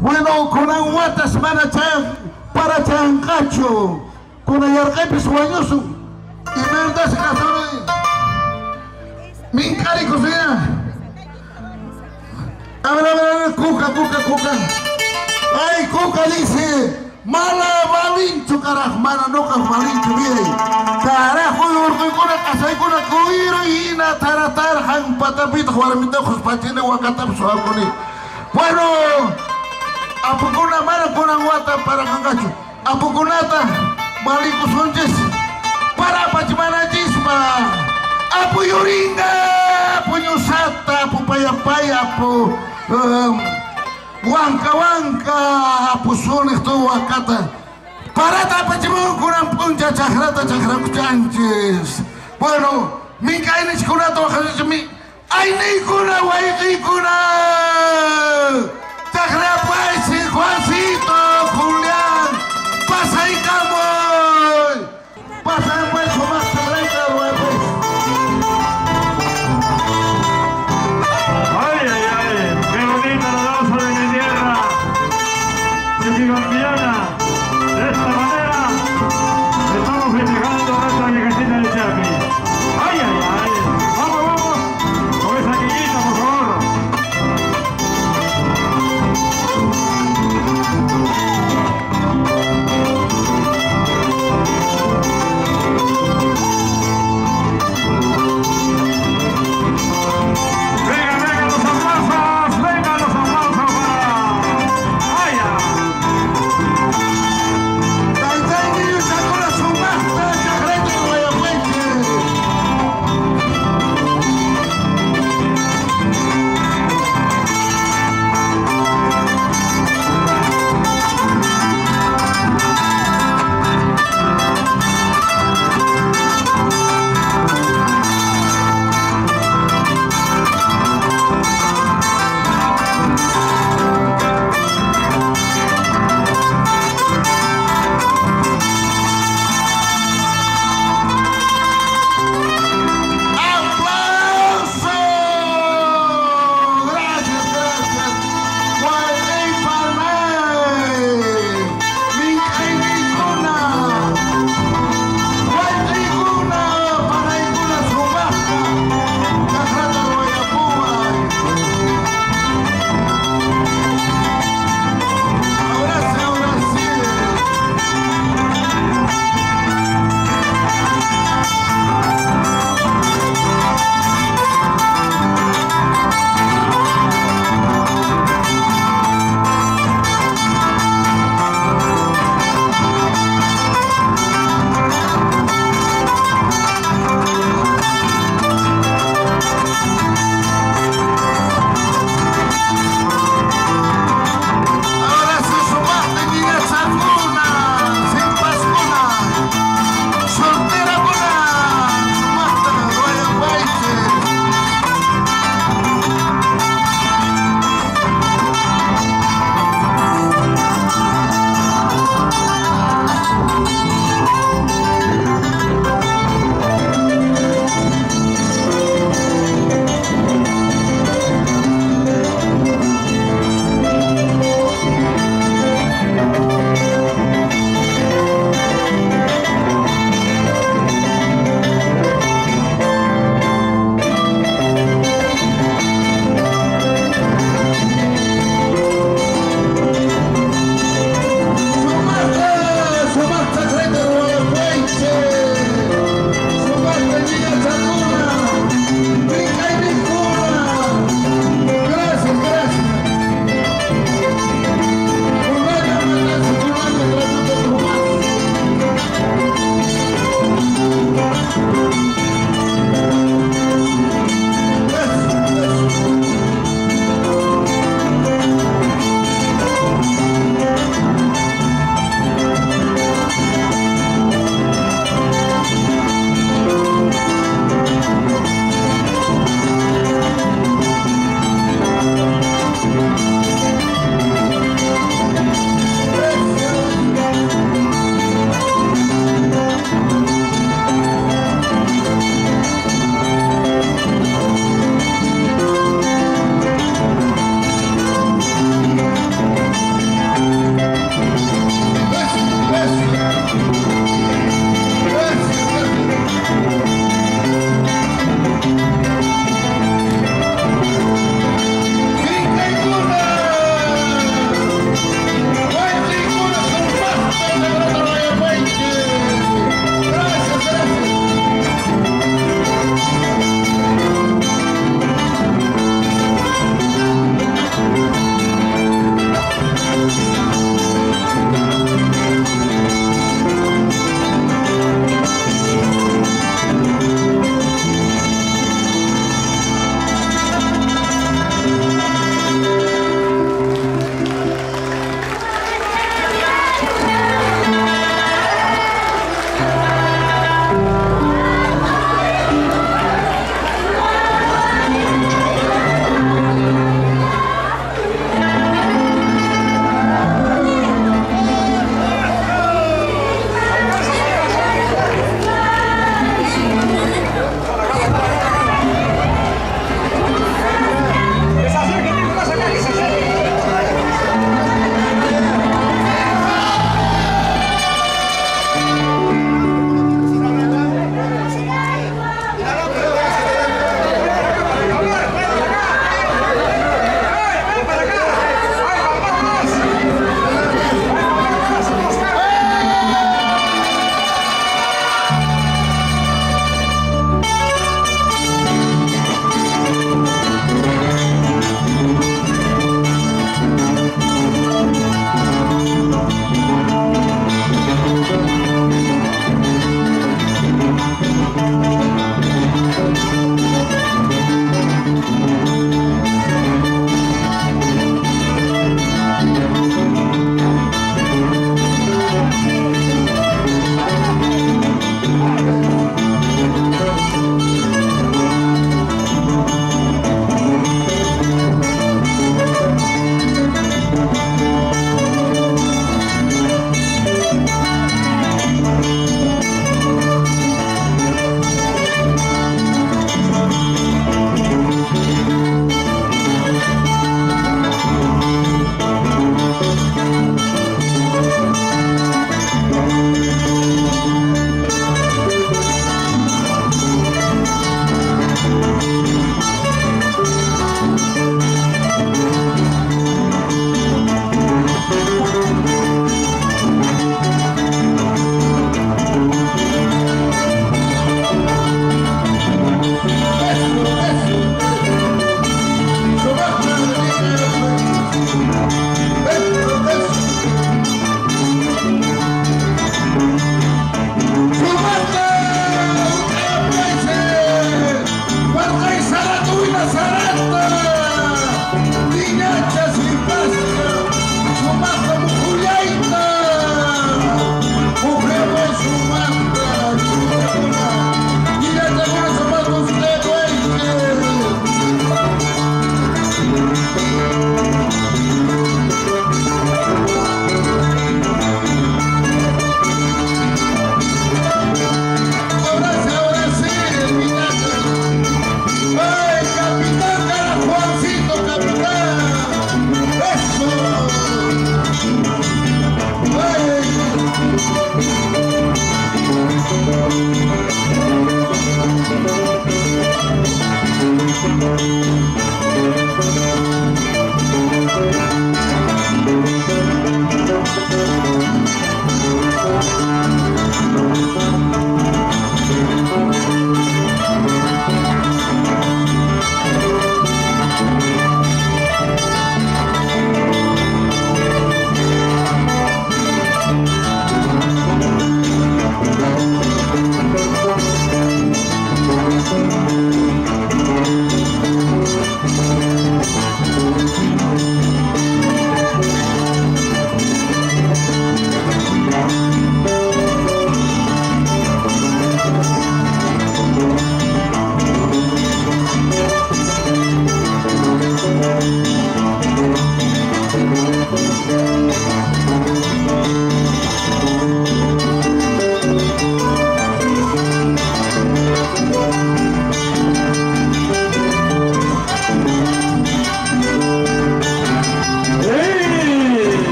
Bueno, con aguatas para chancacho, con ayarquepe sueñoso, y verdad se casó, mi cari cocina. A ver, Cuca. Ay, Cuca dice, mala malincho, carajo, mala no que malincho, bien. Carajo, porque con la casa y con la cuiro y na taratar, han patapito, jugarmito, patine, guacatap, suavoni. Bueno, apukuna mala con aguata para cangacho. Apukunata, maliko sonjes, para pachimana jisma. Apu yuringa, apu nyusata, apu paya, apu wanka, apu sones tu wakata. Para tapachimu kurang punca cakrata chanches. Bueno, mingka ini sekolah tu akan semi. Aini kuna, waiki kuna. Cakrapa si Juancito, Julián, pasa y camoy. Pasa en buen más terreno, pues. Ay, qué bonita la danza de mi tierra, chiquilombiana. De esta manera estamos festejando nuestra viejecita de Chapi. Ay, vamos, con esa quillita, por favor.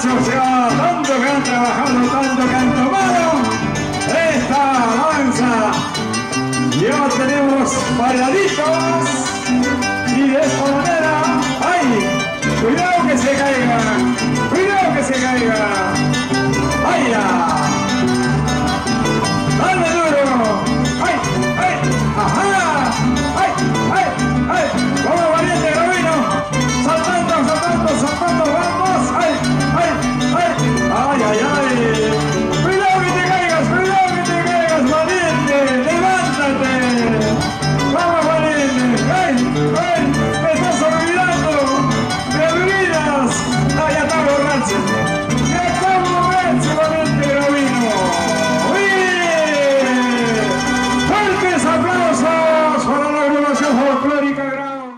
Ya, tanto que han trabajado, tanto que han tomado esta danza. Ya tenemos bailaditos.